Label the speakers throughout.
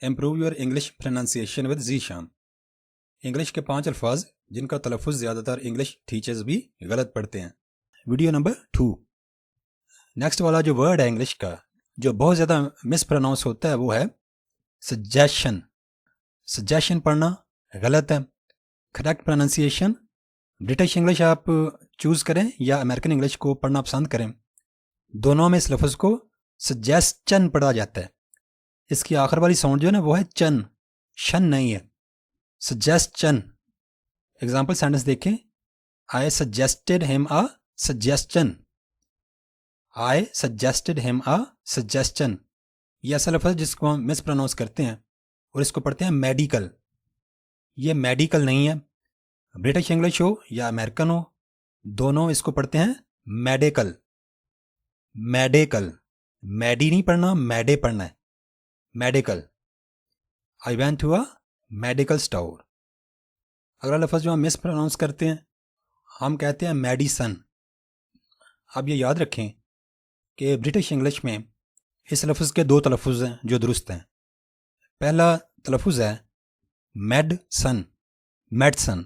Speaker 1: Improve your English pronunciation with Zeeshan. English के 5 अल्फाज जिनका तलफ़ुज़ ज़्यादातर इंग्लिश टीचर्स भी गलत पढ़ते हैं। Video number 2। नेक्स्ट वाला जो वर्ड है इंग्लिश का जो बहुत ज़्यादा मिस प्रोनाउंस होता है वो है सजेशन। सजेशन पढ़ना गलत है। करेक्ट प्रोनाउंसिएशन ब्रिटिश इंग्लिश आप चूज़ करें या अमेरिकन इंग्लिश को पढ़ना पसंद करें, दोनों में इस लफ्ज़ को सजेस्चन पढ़ा जाता है। इसकी आखिर वाली साउंड जो है ना वो है चन, शन नहीं है। सजेस्चन। एग्जाम्पल सेंटेंस देखें। I suggested him a suggestion. I suggested him a suggestion. ये ऐसा लफ्ज़ जिसको हम मिस प्रोनाउंस करते हैं और इसको पढ़ते हैं मेडिकल। ये मेडिकल नहीं है। ब्रिटिश इंग्लिश हो या अमेरिकन हो, दोनों इसको पढ़ते हैं मेडिकल। मेडिकल, मेडी नहीं पढ़ना, मेडे पढ़ना है। Medical. I went to a medical store. अगला लफ्ज़ जो हम मिस प्रोनाउंस करते हैं हम कहते हैं मेडिसन। आप ये याद रखें कि ब्रिटिश इंग्लिश में इस लफ्ज़ के 2 तलफ़ुज़ हैं जो दुरुस्त हैं। पहला तलफ़ुज़ है मेडसन, मेडसन,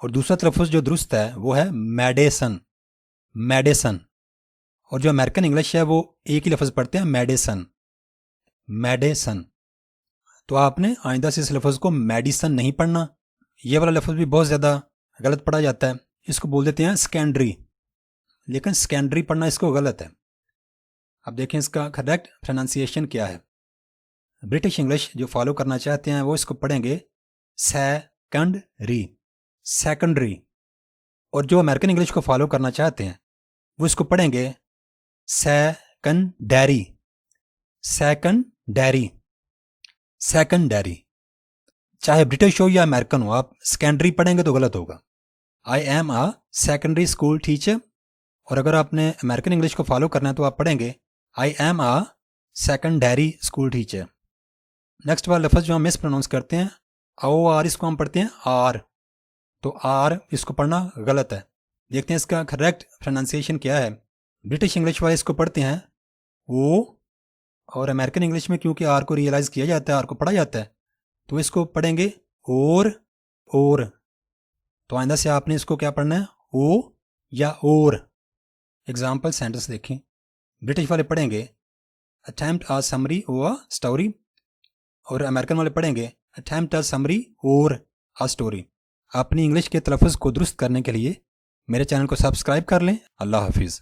Speaker 1: और दूसरा तलफ़ुज़ जो दुरुस्त है वो है मेडिसन, मेडिसन। और जो अमेरिकन इंग्लिश है वो एक ही लफ्ज़ पढ़ते हैं मेडिसन, मेडिसन। तो आपने आइंदा से इस लफ्ज़ को मेडिसन नहीं पढ़ना। ये वाला लफ्ज़ भी बहुत ज़्यादा गलत पढ़ा जाता है। इसको बोल देते हैं सेकेंडरी, लेकिन सेकेंडरी पढ़ना इसको गलत है। अब देखें इसका करेक्ट प्रोनाउंसिएशन क्या है। ब्रिटिश इंग्लिश जो फॉलो करना चाहते हैं वो इसको पढ़ेंगे सेकंडरी, सेकंडरी। और जो अमेरिकन इंग्लिश को फॉलो करना चाहते हैं वो इसको पढ़ेंगे सेकंडरी, सेकंडरी, सेकंडरी। चाहे ब्रिटिश हो या अमेरिकन हो, आप सेकेंडरी पढ़ेंगे तो गलत होगा। I am a secondary school teacher. और अगर आपने अमेरिकन इंग्लिश को फॉलो करना है तो आप पढ़ेंगे I am a secondary school teacher. Next वाला लफ्ज़ जो हम मिस प्रोनाउंस करते हैं ओ आर, इसको हम पढ़ते हैं आर। तो आर इसको पढ़ना गलत है। देखते हैं इसका करेक्ट प्रोनाउंसिएशन क्या है। ब्रिटिश इंग्लिश वाले इसको पढ़ते हैं ओ, और अमेरिकन इंग्लिश में क्योंकि आर को रियलाइज़ किया जाता है, आर को पढ़ा जाता है, तो इसको पढ़ेंगे और। तो आइंदा से आपने इसको क्या पढ़ना है, ओ या और। एग्जाम्पल सेंटेंस देखें। ब्रिटिश वाले पढ़ेंगे attempt a summary of a story, और अमेरिकन वाले पढ़ेंगे अटेम्प्ट अ समरी और अ स्टोरी। अपनी इंग्लिश के तलफ़ुज़ को दुरुस्त करने के लिए मेरे चैनल को सब्सक्राइब कर लें। अल्लाह हाफिज़।